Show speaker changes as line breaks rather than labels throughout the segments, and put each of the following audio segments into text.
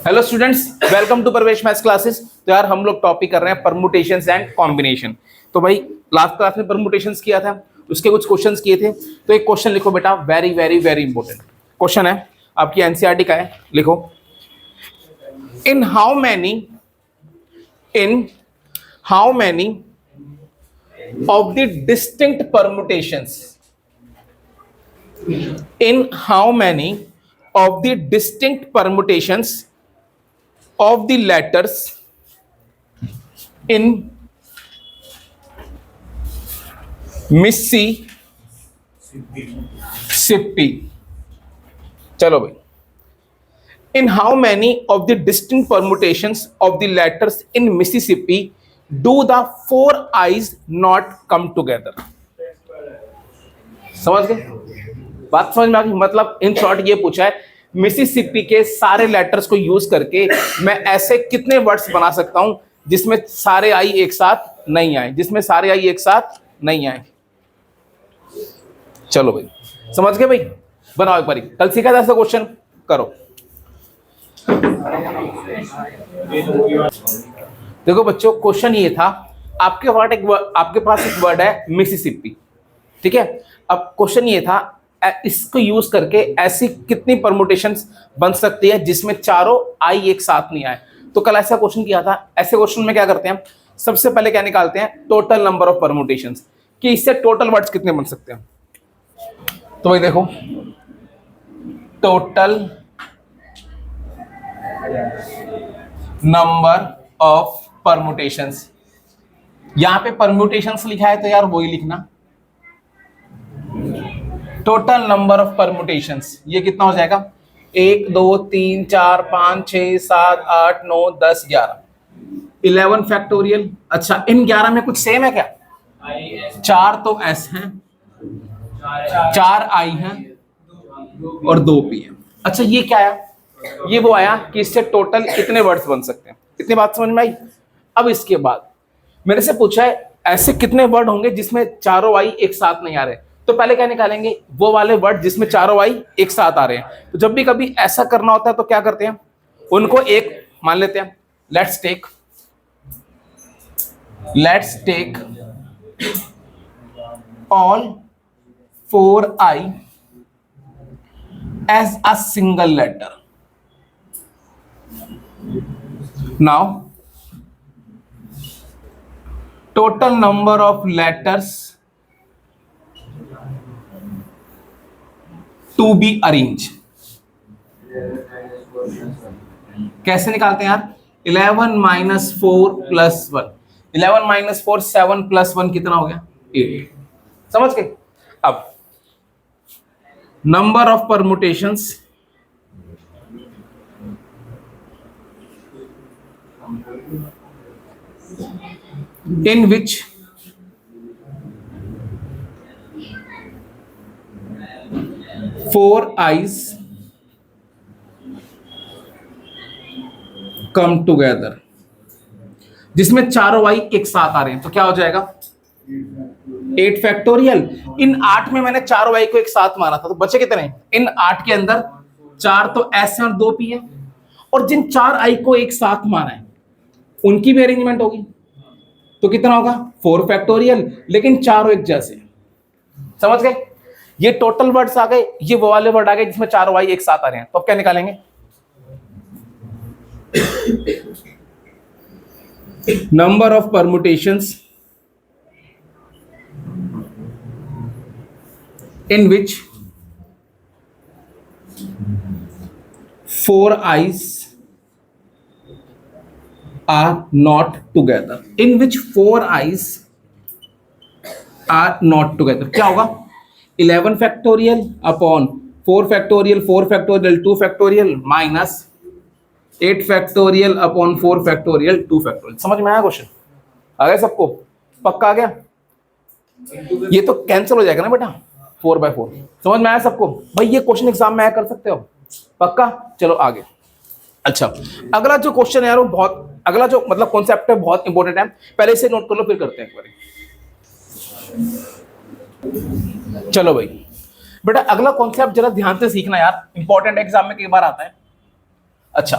Hello students, welcome to प्रवेश maths classes. तो यार हम लोग टॉपिक कर रहे हैं परमुटेशंस एंड कॉम्बिनेशन। तो भाई लास्ट क्लास में परमुटेशंस किया था, उसके कुछ क्वेश्चंस किए थे। तो एक क्वेश्चन लिखो बेटा, very very very important question है, आपकी एनसीईआरटी का है। लिखो, in how many of the distinct permutations in how many of the distinct permutations of the letters in Mississippi? चलो भाई, in how many of the distinct permutations of the letters in Mississippi do the four I's not come together? समझ गए बात? समझ में आ गई? मतलब in short ये पूछा है, मिसिसिपी के सारे लेटर्स को यूज करके मैं ऐसे कितने वर्ड्स बना सकता हूं जिसमें सारे आई एक साथ नहीं आए, चलो भाई, समझ गए भाई? बनाओ एक बारी, कल सीखा था ऐसा क्वेश्चन, करो। देखो बच्चों, क्वेश्चन ये था, आपके पास एक वर्ड है मिसिसिपी, ठीक है। अब क्वेश्चन ये था, इसको यूज करके ऐसी कितनी परमुटेशंस बन सकती है जिसमें चारों आई एक साथ नहीं आए। तो कल ऐसा क्वेश्चन किया था। ऐसे क्वेश्चन में क्या करते हैं, सबसे पहले क्या निकालते हैं, टोटल नंबर ऑफ परमुटेशंस, कि इससे टोटल वर्ड्स कितने बन सकते हैं। तो भाई देखो, टोटल नंबर ऑफ परमुटेशंस, यहां पे परमुटेशंस लिखा है तो यार वही लिखना, टोटल नंबर ऑफ परमुटेशंस ये कितना हो जाएगा, 1 2 3 4 5 6 7 8 9 10 11, 11 फैक्टोरियल। अच्छा, इन 11 में कुछ सेम है क्या? 4 तो एस हैं, 4 आई हैं और 2 पी है। अच्छा, ये क्या आया? ये वो आया कि इससे टोटल कितने वर्ड्स बन सकते हैं। इतनी बात समझ में आई? अब इसके बाद मेरे से पूछा है ऐसे कितने वर्ड होंगे जिसमें चारों आई एक साथ नहीं आ रहे। तो पहले क्या निकालेंगे, वो वाले वर्ड जिसमें चारों आई एक साथ आ रहे हैं। तो जब भी कभी ऐसा करना होता है तो क्या करते हैं, उनको एक मान लेते हैं। Let's take all 4 I as a single letter. Now total number of letters to be arrange. कैसे निकालते हैं यार? 11 माइनस 4 प्लस 1, 11 माइनस 4 7 प्लस 1 कितना हो गया? 8। समझ गए? अब number of permutations in which 4 I's come together, जिसमें चारों आई एक साथ आ रहे हैं। तो क्या हो जाएगा? 8 फैक्टोरियल। इन 8 में मैंने चारों आई को एक साथ माना था, तो बचे कितने? इन 8 के अंदर 4 तो एस और 2 पी है, और जिन 4 आई को एक साथ माना है उनकी भी अरेंजमेंट होगी। तो कितना होगा? 4 फैक्टोरियल, लेकिन चारों एक जैसे। समझ गए? ये टोटल वर्ड्स आ गए, ये वो वाले वर्ड आ गए जिसमें चारों आई एक साथ आ रहे हैं। तो अब क्या निकालेंगे? Number of permutations in which 4 I's are not together, in which 4 I's are not together। क्या होगा? 11 factorial upon 4 factorial, 4 factorial 2 factorial minus 8 factorial upon 4 factorial 2 factorial. समझ में आया क्वेश्चन? आ गया सबको? पक्का आ गया? ये तो कैंसिल हो जाएगा ना बेटा, 4/4। समझ में आया सबको? भाई ये क्वेश्चन एग्जाम में आया कर सकते हो पक्का। चलो आगे। अच्छा, अगला जो क्वेश्चन है यार वो बहुत, अगला जो मतलब कॉन्सेप्ट है बहुत इंपॉर्टेंट है, पहले इसे नोट कर लो फिर करते हैं एक बार। चलो भाई, बेटा अगला कॉन्सेप्ट जरा ध्यान से सीखना यार, इंपॉर्टेंट एग्जाम में कई बार आता है। अच्छा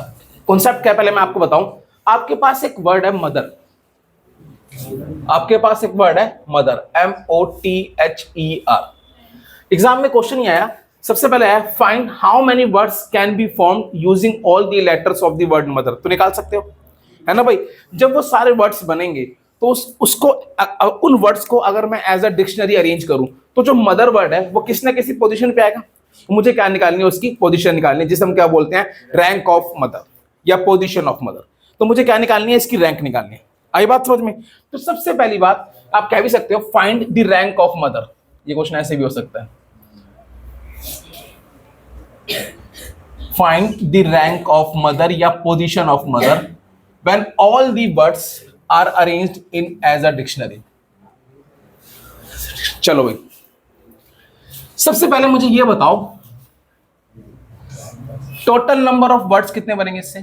कॉन्सेप्ट क्या है पहले मैं आपको बताऊं। आपके पास एक वर्ड है मदर, आपके पास एक वर्ड है मदर, MOTHER। एग्जाम में क्वेश्चन ये आया, सबसे पहले है find how many words can be formed using all the letters of the word mother. तो निकाल सकते हो, है ना भाई। जब वो सारे वर्ड्स बनेंगे तो उसको उन वर्ड्स को अगर मैं एज अ डिक्शनरी अरेंज करूं तो जो मदर वर्ड है वो किसी ना किसी पोजीशन पे आएगा। मुझे क्या निकालनी है, उसकी पोजीशन निकालनी है, जिसे हम क्या बोलते हैं, रैंक ऑफ मदर या पोजीशन ऑफ मदर। तो मुझे क्या निकालनी है, इसकी रैंक निकालनी है। आई बात समझ में। तो सबसे पहली बात आप कह भी सकते हो find the rank of mother. ये क्वेश्चन ऐसे भी हो सकता है, find the rank of mother या position of mother when all the words are arranged in as a dictionary। चलो भाई, सबसे पहले मुझे ये बताओ टोटल नंबर ऑफ वर्ड्स कितने बनेंगे इससे।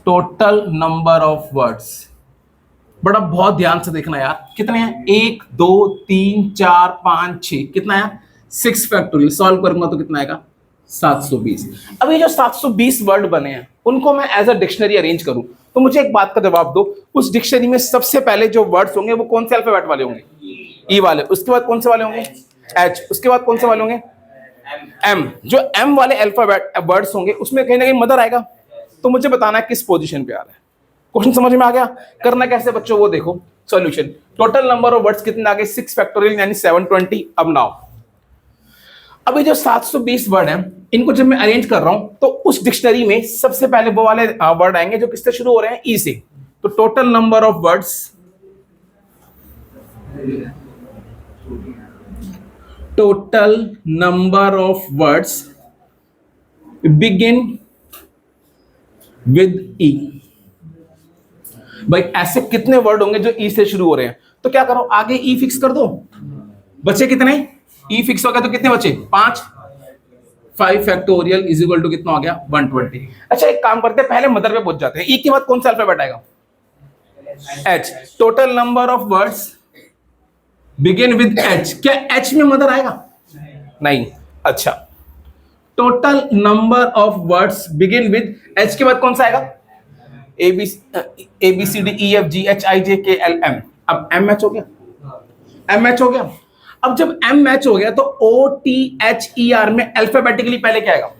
टोटल नंबर ऑफ वर्ड्स, बड़ा बहुत ध्यान से देखना यार, कितने हैं, 1 2 3 4 5 6, कितना है 6 फैक्टोरियल। सॉल्व करूंगा तो कितना आएगा 720। अब ये जो 720 वर्ड बने हैं उनको मैं एज अ डिक्शनरी अरेंज करूं तो मुझे एक बात का जवाब दो, उस डिक्शनरी में सबसे पहले जो वर्ड्स होंगे वो कौन से अल्फाबेट वाले होंगे, ई वाले। उसके बाद कौन से वाले होंगे, एच। उसके बाद कौन से वाले होंगे, एम। जो एम वाले अल्फाबेट वर्ड्स होंगे उसमें कहीं ना कहीं मदर आएगा। तो मुझे बताना है किस पोजीशन पे आ रहा है। क्वेश्चन समझ में आ गया। करना कैसे बच्चों, वो देखो solution. Total number of words कितने आ गए, 6 फैक्टोरियल यानी 720। अब नाउ अब ये जो 720 वर्ड हैं इनको जब मैं अरेंज कर रहा हूं तो उस डिक्शनरी में सबसे पहले वो वाले वर्ड आएंगे जो किससे शुरू हो रहे हैं, ई से। तो total number of words, total number of words begin with E. भाई ऐसे कितने वर्ड होंगे जो ई से शुरू हो रहे हैं, तो क्या करो आगे ई फिक्स कर दो। बचे कितने, ई फिक्स हो गया तो कितने बचे 5 फैक्टोरियल इज इक्वल टू कितना हो गया 120। अच्छा एक काम करते हैं, पहले मदर पे पहुंच जाते हैं। ई के बाद कौन सा अल्फाबेट आएगा, H. Total number of words begin with H. क्या एच में मदर आएगा, नहीं। अच्छा total number of words begin with H के बाद कौन सा आएगा, A B C D E F G H I J K L M. अब एम मैच हो गया, एम मैच हो गया। अब जब एम मैच हो गया तो OTHER में अल्फाबेटिकली पहले क्या आएगा,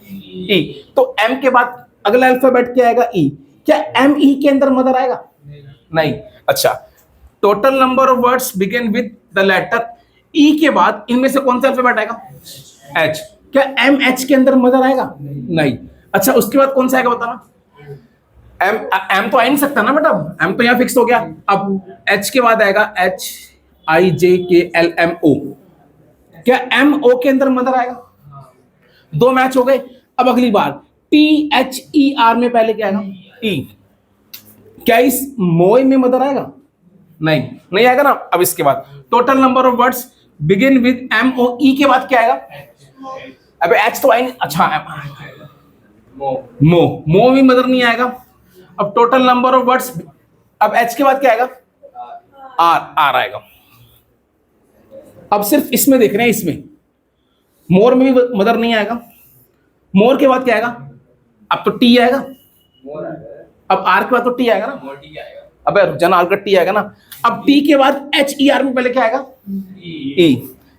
ई। तो एम के बाद अगला अल्फाबेट क्या आएगा, ई। क्या एम ई के अंदर मदर आएगा, नहीं। अच्छा total number of words begin with the letter E के बाद इनमें से कौन सा अल्फाबेट आएगा, एच। क्या एम एच के अंदर मदर आएगा, नहीं। अच्छा उसके बाद कौन सा आएगा बताना, एम तो आ नहीं सकता ना बेटा, एम तो यहां फिक्स हो गया। अब एच के बाद आएगा HIJKLMO। क्या MO के अंदर मदर आएगा, 2 मैच हो गए। अब अगली बार THER में पहले क्या आएगा, E। क्या इस मोय में मदर आएगा, नहीं आएगा ना। अब इसके बाद total number of words begin with MOE के बाद क्या आएगा, अब H तो आएगा। अच्छा मो भी मदर नहीं आएगा। अब टोटल नंबर ऑफ वर्ड्स, अब H के बाद क्या आएगा, आर आएगा। अब सिर्फ इसमें देख रहे हैं, इसमें मोर में भी मदर नहीं आएगा। मोर के बाद क्या आएगा, अब तो टी आएगा। अब आर के बाद तो टी आएगा ना, अब जन आर का टी आएगा ना। अब टी के बाद HER में पहले क्या आएगा, ई।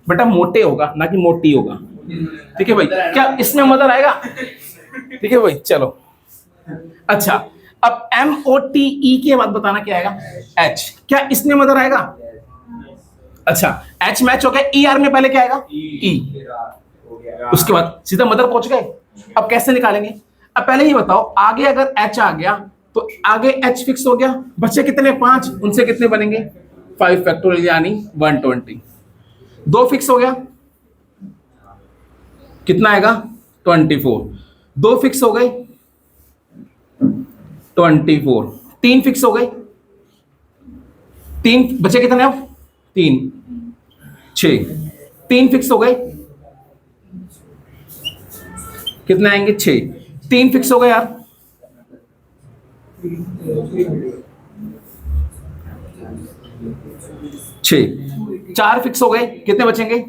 बेटा मोटे होगा ना कि मोटी होगा, ठीक है भाई। क्या इसमें मदर आएगा, ठीक है भाई चलो। अच्छा अब MOTE के बाद बताना क्या आएगा, H। क्या इसमें मदर आएगा, अच्छा H मैच हो गया। ER में पहले क्या आएगा, E। उसके बाद सीधा मदर पहुंच गए। अब कैसे निकालेंगे, अब पहले ही बताओ, आगे अगर H आ गया तो आगे H फिक्स हो गया। बच्चे कितने 5, उनसे कितने बनेंगे 5 फैक्टोरियल यानी 120। 2 फिक्स हो गया, कितना आएगा 24। 2 फिक्स हो गए 24। 3 फिक्स हो गए, 3 बचे कितने अब 3 6। 3 फिक्स हो गए, कितने आएंगे 6। 3 फिक्स हो गए यार, 6। 4 फिक्स हो गए, कितने बचेंगे?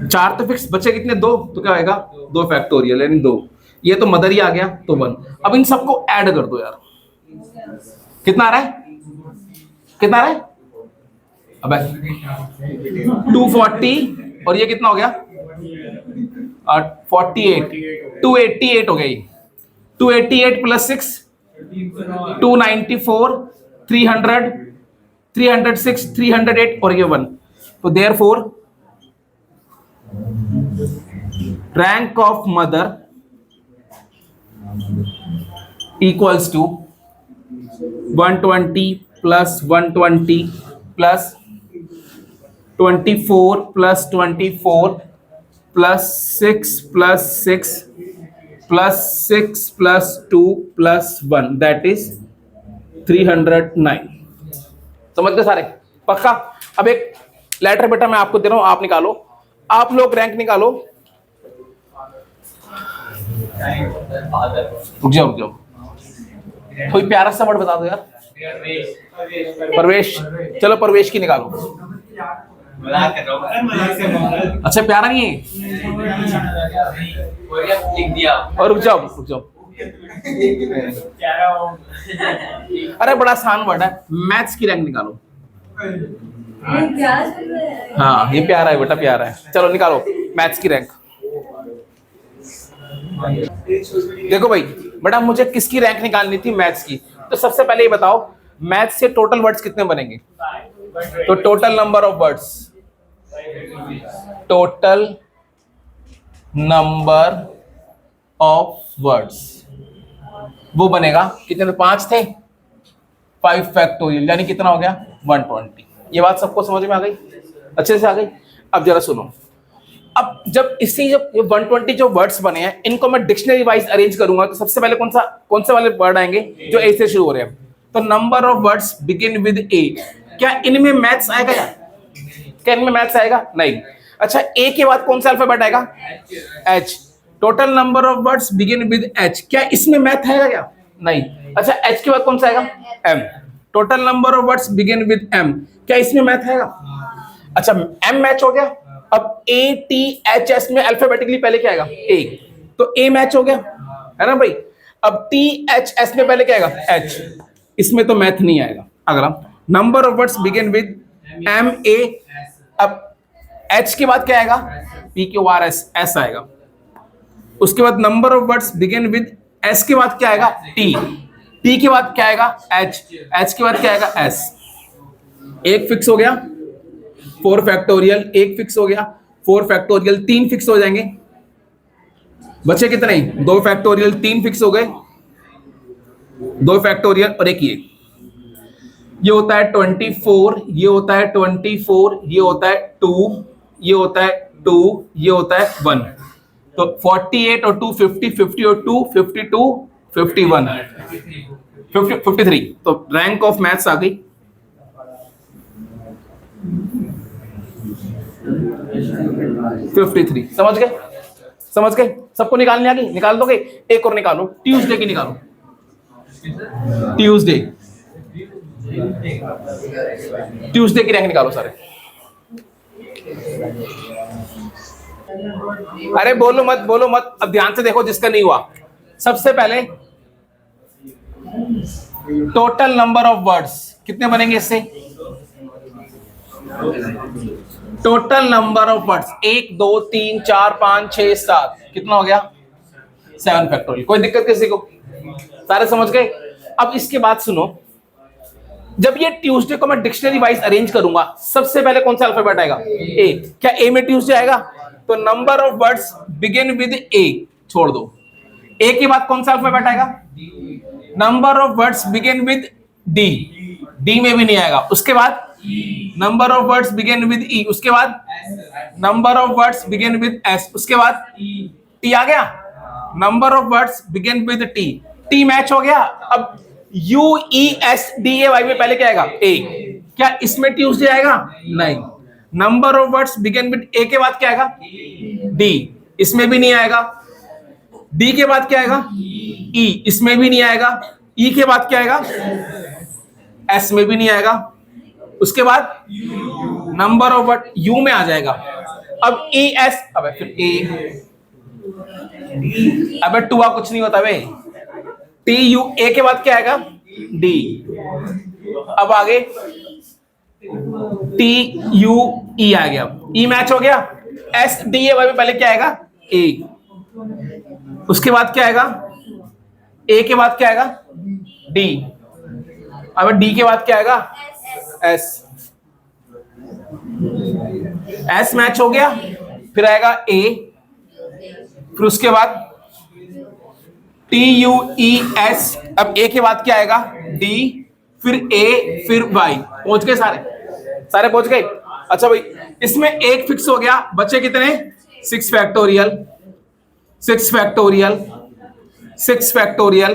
4 तो फिक्स बचे, कितने? 2, तो क्या आएगा? 2 फैक्टोरियल यानी 2। ये तो मदर ही आ गया तो 1। अब इन सबको ऐड कर दो यार, कितना आ रहा है? कितना आ रहा है? अबे 240 और ये कितना हो गया? 48, 288 हो गई। 288 प्लस 6 294, 300, 306, 308 और ये 1। तो therefore rank of mother equals to 120 plus 120 plus 24 plus 24 plus 6 plus 6 plus 6 plus 2 plus 1 that is 309। समझ गए सारे? पक्का? अब एक लेटर बेटा मैं आपको दे रहा हूं, आप निकालो, आप लोग रैंक निकालो। रुक जाओ, कोई प्यारा सा वर्ड बता दो यार। परवेश, चलो परवेश की निकालो। अच्छा प्यारा नहीं है? लिख दिया। और रुक जाओ। अरे बड़ा आसान वर्ड है, मैथ्स की रैंक निकालो। हाँ ये प्यारा है बेटा, प्यारा है। चलो निकालो मैथ्स की रैंक। देखो भाई बेटा, मुझे किसकी रैंक निकालनी थी? मैथ्स की। तो सबसे पहले ये बताओ, मैथ्स से टोटल वर्ड्स कितने बनेंगे? तो total number of words, total number of words वो बनेगा कितने? तो 5 थे, 5 फैक्टोरियल यानी कितना हो गया? 120। ये बात सबको समझ में आ गई? अच्छे से आ गई? अब जरा सुनो, अब जब इससे जब 120 जो वर्ड्स बने हैं इनको मैं डिक्शनरी वाइज अरेंज करूंगा तो सबसे पहले कौन से वाले वर्ड आएंगे जो ए से शुरू हो रहे हैं? तो number of words begin with A. क्या इनमें मैथ्स आएगा? क्या इनमें मैथ्स आएगा? नहीं। अच्छा ए के बाद कौन सा अल्फाबेट आएगा? H. Total number of words begin with H. क्या इसमें मैथ आएगा क्या? नहीं। अच्छा एच के बाद कौन सा आएगा? M. Total number of words begin with M. क्या इसमें मैथ आएगा? अच्छा एम मैच हो गया। अब ए टी एच एस में अल्फाबेटिकली पहले क्या आएगा? ए। तो ए मैच हो गया है ना भाई। अब टी एच एस में पहले क्या आएगा? एच। इसमें तो मैथ नहीं आएगा। अगला number of words begin with M A. अब एच के बाद क्या आएगा? P Q R S, S आएगा। उसके बाद number of words begin with S के बाद क्या आएगा? टी। टी के बाद क्या आएगा? एच। एच के बाद क्या आएगा? एस। एक फिक्स हो गया, 4 फैक्टोरियल। एक फिक्स हो गया, 4 फैक्टोरियल। 3 फिक्स हो जाएंगे, बचे कितने? 2 फैक्टोरियल। 3 फिक्स हो गए, 2 फैक्टोरियल और एक ये होता है 24, ये होता है 24, ये होता है 2, ये होता है 2, ये होता है 1। तो 48 और 2 50, 50 और 2 52, 51, 53। तो रैंक ऑफ मैथ्स आ गई 53। समझ गए? सबको निकालने आ गई? निकाल दोगे? एक और निकालो, ट्यूसडे की निकालो। ट्यूसडे की रैंक निकालो सारे। अरे बोलो मत। अब ध्यान से देखो जिसका नहीं हुआ। सबसे पहले टोटल नंबर ऑफ वर्ड्स कितने बनेंगे इससे? टोटल नंबर ऑफ वर्ड्स 1 2 3 4 5 6 7 कितना हो गया? 7 फैक्टोरियल। कोई दिक्कत किसी को? सारे समझ गए? अब इसके बाद सुनो, जब ये ट्यूसडे को मैं डिक्शनरी वाइज अरेंज करूंगा सबसे पहले कौन सा अल्फाबेट आएगा? ए। क्या ए में ट्यूसडे आएगा? तो number of words begin with A छोड़ दो। ए के बाद कौन सा अल्फाबेट आएगा? Number of words begin with D. D में भी नहीं आएगा। उसके बाद number of words begin with E. उसके बाद number of words begin with S. उसके बाद टी आ गया। Number of words begin with T. T match हो गया। अब U E S D A Y में पहले क्या आएगा? ए। क्या इसमें ट्यूसडे आएगा? नहीं। Number of words begin with A के बाद क्या आएगा? डी। इसमें भी नहीं आएगा। डी के बाद क्या आएगा? ई। इसमें भी नहीं आएगा। ई के बाद क्या आएगा? एस में भी नहीं आएगा। उसके बाद नंबर ऑफ वर्ड यू में आ जाएगा। अब ए एस, अब फिर ए, अबे टू आ कुछ नहीं होता बे, टी यू, ए के बाद क्या आएगा डी। अब आगे टी यू ई आ गया, ई मैच हो गया, एस डी ए वाई में पहले क्या आएगा ए, उसके बाद क्या आएगा ए के बाद क्या आएगा डी, अब डी के बाद क्या आएगा एस, एस मैच हो गया, फिर आएगा ए, फिर उसके बाद टी यू ई एस, अब ए के बाद क्या आएगा डी, फिर ए, फिर वाई। पहुंच गए सारे पहुंच गए। अच्छा भाई इसमें एक फिक्स हो गया, बचे कितने 6 factorial 6 factorial 6 factorial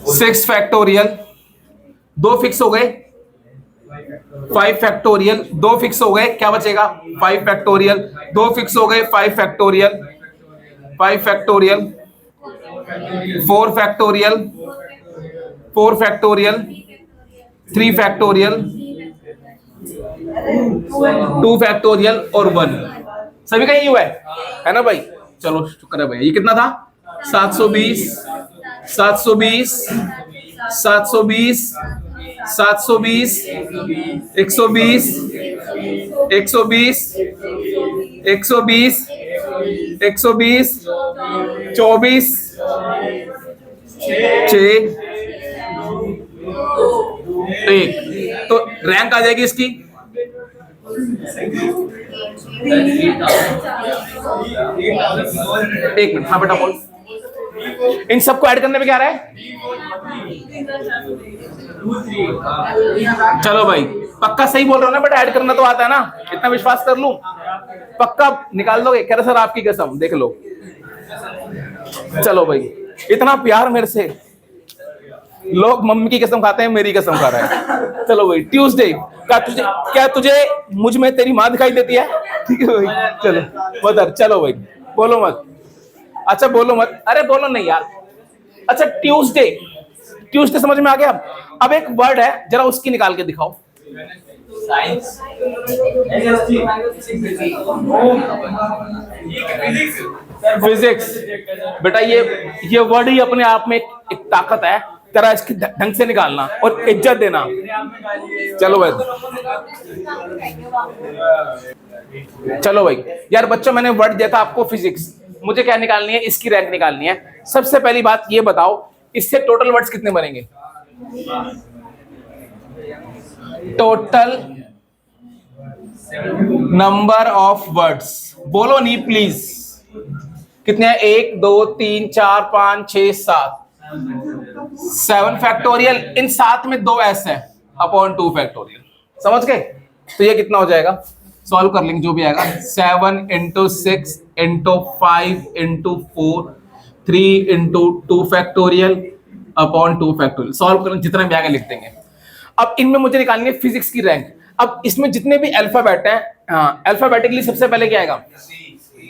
6 factorial, 2 fix हो गए, 5 फैक्टोरियल 2 फिक्स हो गए, क्या बचेगा 5 फैक्टोरियल, 2 फिक्स हो गए, 5 factorial 5 factorial 4 factorial 4 factorial 3 factorial 2 factorial और 1। सभी का यही हुआ है ना भाई। चलो शुक्र है भैया। ये कितना था 720 720 720 720 120 120 120 120 24 6 1। तो रैंक आ जाएगी इसकी एक मिनट। हाँ बेटा बोल। इन सबको ऐड करने में क्या आ रहा है? चलो भाई पक्का सही बोल रहा हूं ना बेटा, ऐड करना तो आता है ना, इतना विश्वास कर लूं पक्का निकाल दोगे? कह रहे सर आपकी कसम देख लो। चलो भाई इतना प्यार मेरे से, लोग मम्मी की कसम खाते हैं, मेरी कसम खा रहा है। चलो भाई ट्यूसडे क्या तुझे मुझ में तेरी माँ दिखाई देती है? ठीक है भाई चलो बता। चलो भाई बोलो मत। अच्छा बोलो मत, अरे बोलो नहीं यार। अच्छा ट्यूसडे समझ में आ गया। अब एक वर्ड है जरा उसकी निकाल के दिखाओ। फिजिक्स। बेटा ये वर्ड ही अपने आप में एक ताकत है, तेरा इसकी ढंग से निकालना और इज्जत देना। चलो भाई चलो भाई यार बच्चों मैंने वर्ड दिया था आपको फिजिक्स, मुझे क्या निकालनी है? इसकी रैंक निकालनी है। सबसे पहली बात ये बताओ इससे टोटल वर्ड्स कितने बनेंगे? टोटल नंबर ऑफ वर्ड्स बोलो नहीं प्लीज। कितने हैं? 1 2 3 4 5 6 7 7 फैक्टोरियल। इन 7 में 2 एस है अपॉन 2 फैक्टोरियल। समझ गए? तो ये कितना हो जाएगा? सॉल्व कर लेंगे जो भी आएगा। 7 × 6 × 5 × 4 3 × 2 फैक्टोरियल अपॉन 2 फैक्टोरियल। सॉल्व करें जितना भी आगे लिख देंगे। अब इनमें मुझे निकालनी है फिजिक्स की रैंक। अब इसमें जितने भी अल्फाबेट हैं, अल्फाबेटिकली सबसे पहले क्या आएगा?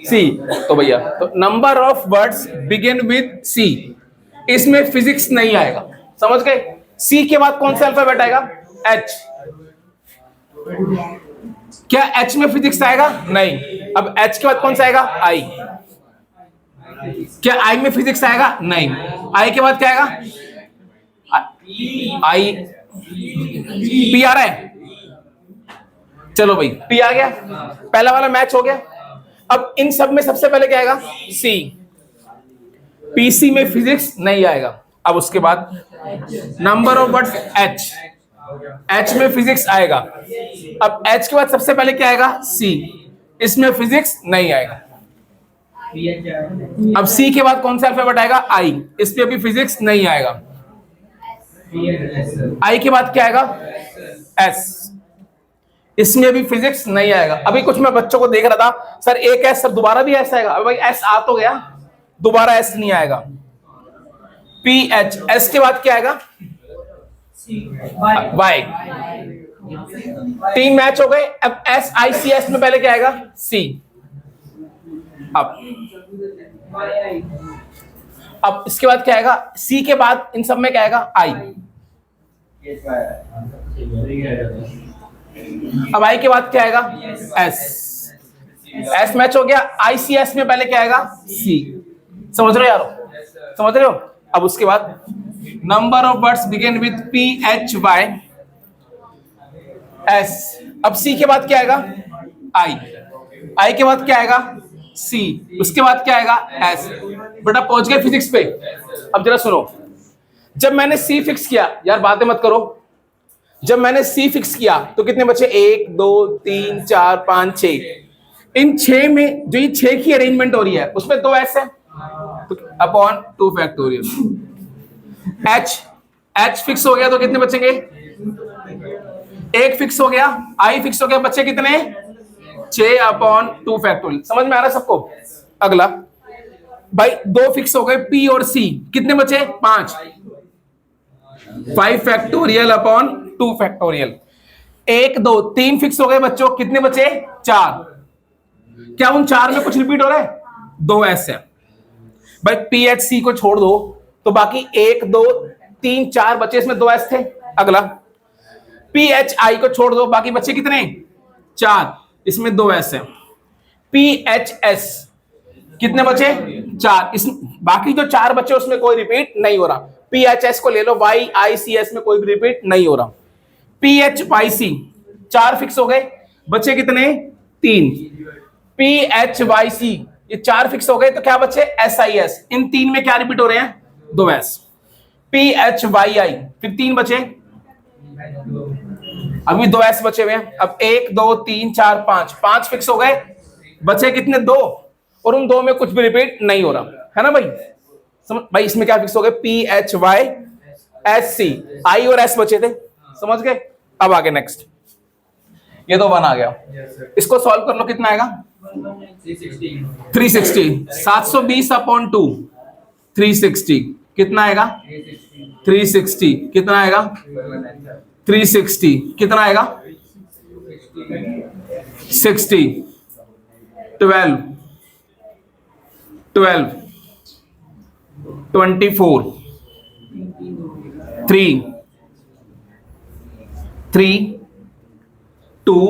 सी। तो भैया तो number of words begin with C, इसमें फिजिक्स नहीं आएगा। समझ गए? सी के बाद कौन सा अल्फाबेट आएगा? एच। क्या एच में फिजिक्स आएगा? नहीं। अब एच के बाद कौन सा आएगा? आई। क्या आई में फिजिक्स आएगा? नहीं। आई के बाद क्या आएगा? आई। पी आ रहा है? चलो भाई पी आ गया, पहला वाला मैच हो गया। अब इन सब में सबसे पहले क्या आएगा? सी। पीसी में फिजिक्स नहीं आएगा। अब उसके बाद number of words H, H में फिजिक्स आएगा। अब एच के बाद सबसे पहले क्या आएगा? सी। इसमें फिजिक्स नहीं आएगा। अब सी के बाद कौन सा अल्फाबेट आएगा? आई। इस पे अभी फिजिक्स नहीं आएगा। आई के बाद क्या आएगा? एस। इसमें भी फिजिक्स नहीं आएगा। अभी कुछ मैं बच्चों को देख रहा था, सर एक एस सर दोबारा भी एस आएगा। अभी भाई एस आ तो गया, दोबारा एस नहीं आएगा। P H. एस के बाद क्या आएगा? वाई। 3 मैच हो गए। अब एस आई सी एस में पहले क्या आएगा? अब इसके बाद क्या आएगा, सी के बाद इन सब में क्या आएगा, आई। अब आई के बाद क्या आएगा, एस। एस मैच हो गया, आई सी एस में पहले क्या आएगा, सी। समझ रहे हो यारो, समझ रहे हो। अब उसके बाद number of words begin with P H Y S. अब सी के बाद क्या आएगा, आई। आई के बाद क्या आएगा, सी। उसके बाद क्या आएगा, एस। बेटा पहुंच गए फिजिक्स पे। अब जरा सुनो, जब मैंने सी फिक्स किया, यार बातें मत करो, जब मैंने सी फिक्स किया तो कितने बचे, 1 2 3 4 5 6। इन 6 में जो ये 6 की अरेंजमेंट हो रही है उसमें 2 एस है, तो अपॉन 2 फैक्टोरियल। एच फिक्स हो गया तो कितने बचेंगे, 1 फिक्स हो गया, आई फिक्स हो गया, बच्चे कितने, 6 अपॉन 2 फैक्टोरियल। समझ में आ रहा है सबको। अगला भाई 2 फिक्स हो गए, पी और सी, कितने बचे, 5 फैक्टोरियल अपॉन 2 फैक्टोरियल। 1 2 3 फिक्स हो गए बच्चों, कितने बचे, 4। क्या उन 4 में कुछ रिपीट हो रहा है, 2 एस है भाई। पी एच सी को छोड़ दो तो बाकी 1 2 3 4 बचे, इसमें 2 एस थे। अगला पी एच आई को छोड़ दो, बाकी बचे कितने, 4, इसमें 2 एस है। पी एच एस कितने बचे, 4, इस बाकी जो 4 बचे उसमें कोई रिपीट नहीं हो रहा। पी एच एस को ले लो, वाई आई सी एस में कोई भी रिपीट नहीं हो रहा। P H Y C 4 fix हो गए, बचे कितने, 3। पी एच वाई सी ये 4 फिक्स हो गए तो क्या बचे, एस आई एस। इन 3 में क्या रिपीट हो रहे हैं, 2 एस। पी एच वाई आई फिर 3 बचे, अभी 2 एस बचे हुए हैं। अब 1 2 3 4 5 फिक्स हो गए, बचे कितने, 2, और उन 2 में कुछ भी रिपीट नहीं हो रहा है ना भाई। समझ भाई, इसमें क्या फिक्स हो गए, P H Y S C, I और एस बचे थे, समझ गए। अब आगे नेक्स्ट, ये तो 1 आ गया, इसको सॉल्व कर लो, कितना आएगा, 360। 720 अपॉन 2 360, कितना आएगा, 360, कितना आएगा, 360, कितना आएगा, 60, 12 12 24 3 3 2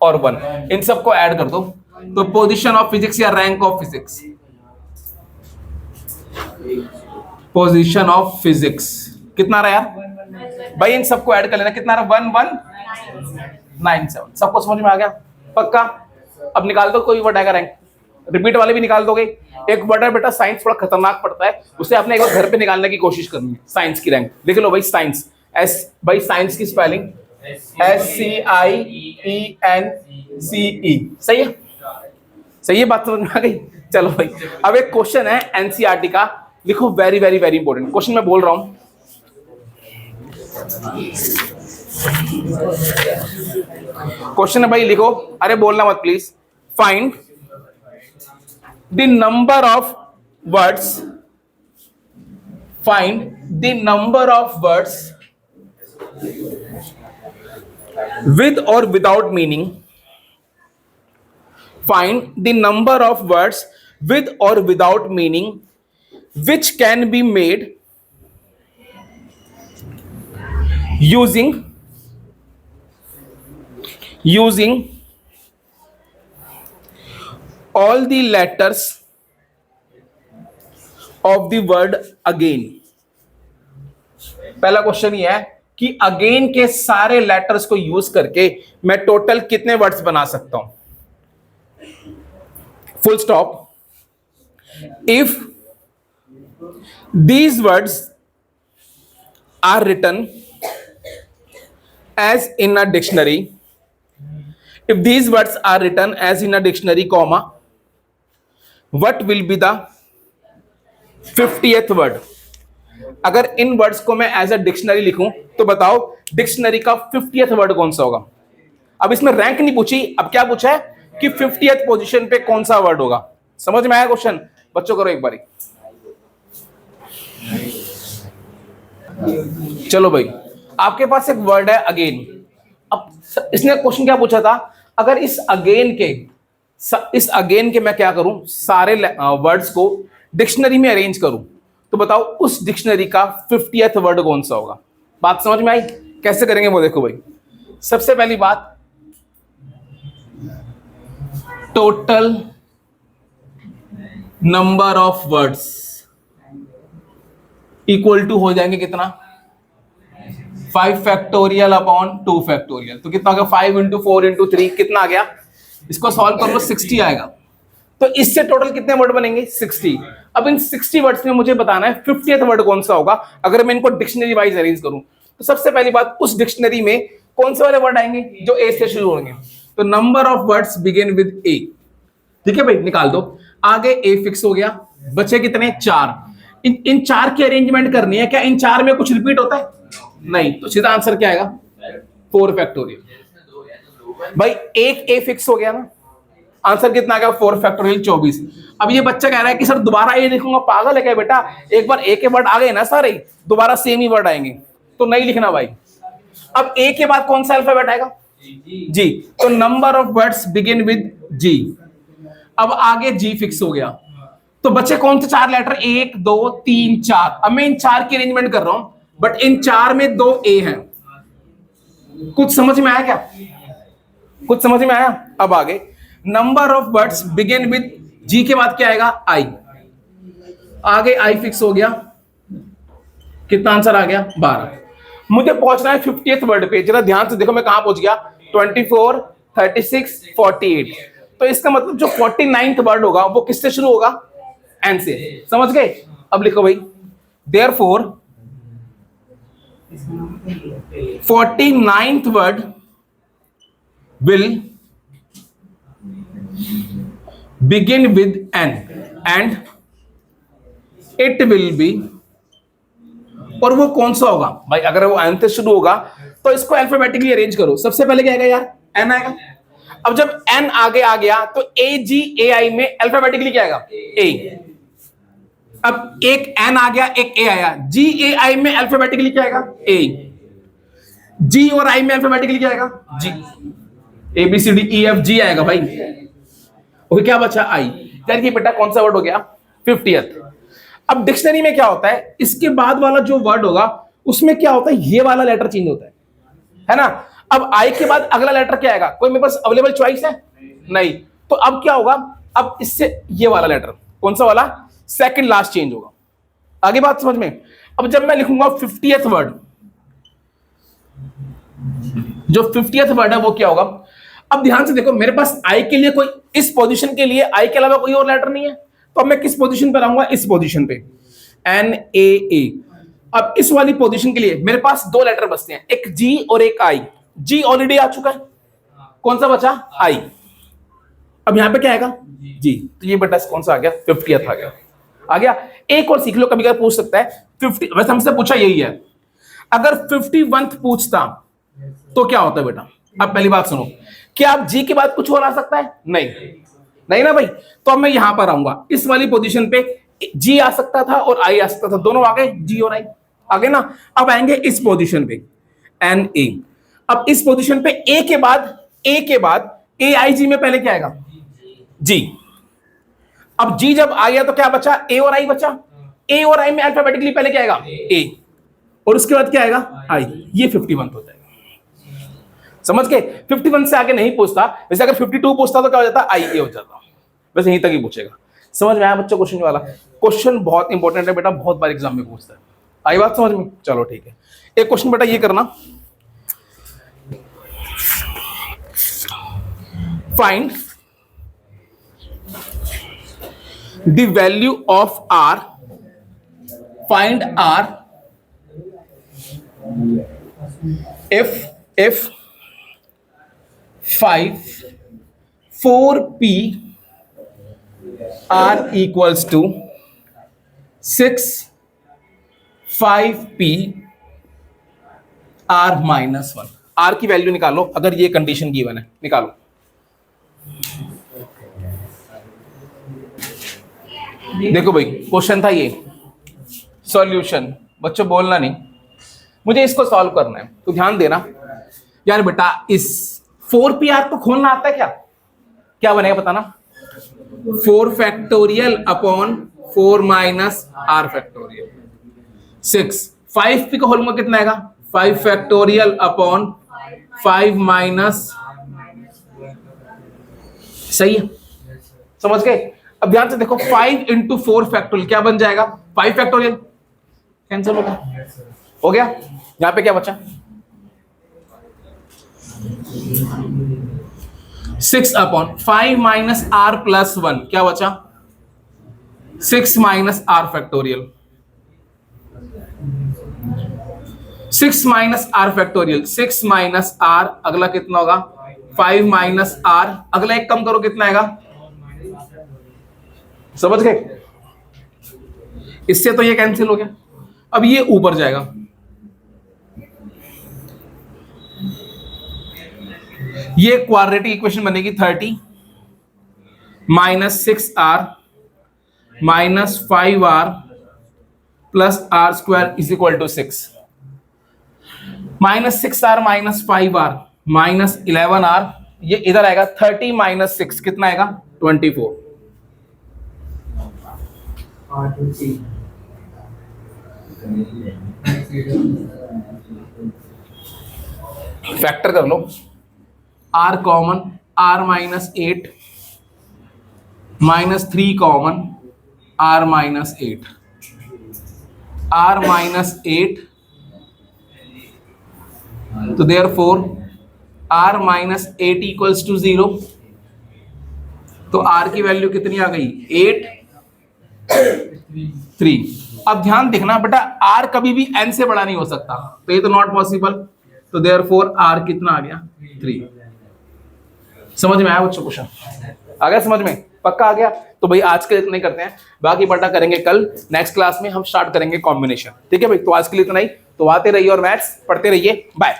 और 1, इन सबको ऐड कर दो तो पोजीशन ऑफ फिजिक्स या rank of physics, position of physics कितना रहा यार भाई, इन सबको ऐड कर लेना, कितना रहा, 1197। सबको समझ में आ गया पक्का। अब निकाल दो कोई वर्ड आएगा रैंक, रिपीट वाले भी निकाल दोगे। एक वर्ड है बेटा, साइंस थोड़ा खतरनाक पड़ता है, उसे आपने एक बार घर पे निकालने की कोशिश करनी है। साइंस की रैंक लिख लो भाई, साइंस एस, भाई साइंस की स्पेलिंग SCIENCE, सही है, सही है, बात समझ में आ गई। चलो भाई, अब एक क्वेश्चन है एनसीईआरटी का, लिखो, very very very important question मैं बोल रहा हूं। क्वेश्चन है भाई, लिखो, अरे बोलना मत please. Find the number of words, find the number of words with or without meaning, find the number of words with or without meaning which can be made using all the letters of the word again। पहला question ये है कि again के सारे letters को use करके मैं total कितने वर्ड्स बना सकता हूं, full stop. If these words are written as in a dictionary, if these words are written as in a dictionary comma, what will be the 50th word. अगर इन words को मैं एज अ डिक्शनरी लिखूं तो बताओ dictionary का 50th word कौन सा होगा। अब इसमें रैंक नहीं पूछी, अब क्या पूछा है कि 50th पोजीशन पे कौन सा वर्ड होगा। समझ में आया क्वेश्चन बच्चों, करो एक बारी। चलो भाई, आपके पास एक वर्ड है अगेन। अब इसने क्वेश्चन क्या पूछा था, अगर इस अगेन के मैं क्या करूं, सारे वर्ड्स को डिक्शनरी में अरेंज करूं तो बताओ उस डिक्शनरी का 50th वर्ड कौन सा होगा। बात समझ में आई? कैसे करेंगे वो देखो भाई। सबसे पहली बात, total number of words equal to हो जाएंगे कितना, 5 फैक्टोरियल अपॉन 2 फैक्टोरियल। तो कितना आ गया, 5 इंटू 4 इंटू 3 कितना आ गया, इसको सॉल्व कर लो 60 आएगा। तो इससे टोटल कितने वर्ड बनेंगे, 60। अब इन 60 वर्ड्स में मुझे बताना है 50th वर्ड कौन सा होगा अगर मैं इनको डिक्शनरी वाइज अरेंज करूं। तो सबसे पहली बात, उस डिक्शनरी में कौन से वाले वर्ड आएंगे जो ए से शुरू होंगे। तो number of words begin with A, ठीक है भाई, निकाल दो। आगे ए फिक्स हो गया, बचे कितने, 4। इन 4 की अरेंजमेंट करनी है। क्या इन 4 में कुछ रिपीट होता है, नहीं। तो सीधा आंसर क्या आएगा, 4 फैक्टोरियल। भाई एक ए फिक्स हो गया ना, आंसर कितना आ गया, 4 फैक्टोरियल 24। अब ये बच्चा कह रहा है कि सर दोबारा ए लिखूंगा, पागल है क्या बेटा, एक बार ए के वर्ड आ गए ना सारे, दोबारा सेम ही वर्ड आएंगे, तो नहीं लिखना भाई। अब ए के बाद कौन सा अल्फाबेट आएगा, जी। तो number of words begin with G. अब आगे जी फिक्स हो गया, तो बच्चे कौन से 4 लेटर, 1 2 3 4। अब मैं इन 4 की अरेंजमेंट कर रहा हूं, बट इन 4 में 2 ए हैं। कुछ समझ में आया क्या, कुछ समझ में आया। अब आगे number of words begin with G के बाद क्या आएगा, आई। आगे आई फिक्स हो गया, कितना आंसर आ गया, 12। मुझे पहुंचना है 50th वर्ड पे। जरा ध्यान से देखो मैं कहां पहुंच गया, 24 36 48। तो इसका मतलब जो 49th वर्ड होगा वो किससे शुरू होगा, एन से। समझ गए। अब लिखो भाई, therefore 49th word will begin with N and it will be, और वो कौन सा होगा भाई, अगर वो N से शुरू होगा तो इसको अल्फाबेटिकली अरेंज करो। सबसे पहले क्या आएगा यार, N आएगा। अब जब N आगे आ गया तो AGAI में अल्फाबेटिकली क्या आएगा, A। अब एक N आ गया, एक A आया, GAI में अल्फाबेटिकली क्या आएगा, A। G और I में अल्फाबेटिकली क्या आएगा, G। ABCDEFG आएगा भाई। ओके, क्या बचा, आई। यार ये बेटा कौन सा वर्ड हो गया, 50th। अब डिक्शनरी में क्या होता है, इसके बाद वाला जो वर्ड होगा उसमें क्या होता है, ये वाला लेटर चेंज होता है ना। अब आई के बाद अगला लेटर क्या आएगा, कोई मेरे पास अवेलेबल चॉइस है, नहीं। तो अब क्या होगा, अब इससे ये वाला लेटर कौन सा वाला, सेकंड लास्ट चेंज होगा। आगे बात समझ में। अब जब मैं लिखूंगा 50th वर्ड, जो 50th वर्ड है वो क्या होगा। अब ध्यान से देखो, मेरे पास आई के लिए कोई, इस पोजीशन के लिए आई के अलावा कोई और लेटर नहीं है, तो अब मैं किस पोजीशन पे रहूंगा, इस पोजीशन पे, NAA। अब इस वाली पोजीशन के लिए मेरे पास 2 लेटर बचते हैं, एक जी और एक आई। जी ऑलरेडी आ चुका है, कौन सा बचा, आई। अब यहां पे क्या आएगा, जी। तो ये बेटा कौन सा आ गया, 50th आ गया। एक और सीख लो, कभी कभी पूछ सकता है 50, वैसे हमसे पूछा यही है, अगर 51th पूछता तो क्या होता है बेटा। अब पहली बात सुनो, क्या आप जी के बाद कुछ और आ सकता है, नहीं, नहीं ना भाई। तो अब मैं यहां पर आऊंगा, इस वाली पोजीशन पे जी आ सकता था और आई आ सकता था, दोनों आ गए, जी और आई आ गए ना। अब आएंगे इस पोजीशन पे, NA। अब इस पोजीशन पे ए के बाद AIG में पहले क्या आएगा, जी। अब जी जब आ गया तो क्या बचा, ए और आई बचा। ए और आई में अल्फाबेटिकली पहले क्या आएगा, ए, और उसके बाद क्या आएगा, आई। ये 51 होता है, समझ गए। 51 से आगे नहीं पूछता। वैसे अगर 52 पूछता तो क्या हो जाता, आई ए हो जाता। वैसे यहीं तक ही पूछेगा। समझ में आया बच्चों क्वेश्चन वाला। क्वेश्चन बहुत इंपॉर्टेंट है बेटा, बहुत बार एग्जाम में पूछता है। आई बात समझ में, चलो ठीक है। एक क्वेश्चन बेटा ये करना, find the value of R, find R if 5 4p r equals to 6 5p r minus 1। r की वैल्यू निकालो अगर ये कंडीशन गिवन है, निकालो। देखो भाई क्वेश्चन था ये, सॉल्यूशन, बच्चों बोलना नहीं, मुझे इसको सॉल्व करना है, तो ध्यान देना यार बेटा। इस 4pr को खोलना आता है क्या, क्या बनेगा बताना, 4 factorial upon 4 minus R factorial 6 5 P का होल में कितना आएगा 5 फैक्टोरियल अपॉन 5 माइनस, सही है, समझ गए। अब ध्यान से देखो 5 इंटू 4 फैक्टोरियल क्या बन जाएगा 5 फैक्टोरियल, कैंसिल हो गया, हो गया। यहां पे क्या बचा 6 अपॉन 5 माइनस आर प्लस 1 क्या बचा 6 minus R factorial, 6 minus R factorial, 6 minus R, अगला कितना होगा 5 माइनस आर, अगला एक कम करो कितना आएगा, समझ गए। इससे तो ये कैंसिल हो गया। अब ये ऊपर जाएगा, ये क्वाड्रेटिक इक्वेशन बनेगी 30 minus 6r minus 5r plus R square is equal to 6, minus 6r minus 5r minus 11r, ये इधर आएगा 30 माइनस 6 कितना आएगा 24, फैक्टर कर लो, r common r minus 8 minus 3 common r minus 8, r minus 8 तो therefore r minus 8 equals to 0, तो r की वैल्यू कितनी आ गई 8 3। अब ध्यान देखना बेटा r कभी भी n से बड़ा नहीं हो सकता, तो ये तो नॉट पॉसिबल, तो देयरफॉर r कितना आ गया 3। समझ में आया बच्चों, क्वेश्चन आ गया समझ में, पक्का आ गया। तो भाई आज के लिए इतना ही करते हैं, बाकी पढ़ा करेंगे कल, नेक्स्ट क्लास में हम स्टार्ट करेंगे कॉम्बिनेशन, ठीक है भाई। तो आज के लिए इतना ही, तो आते रहिए और मैथ्स पढ़ते रहिए, बाय।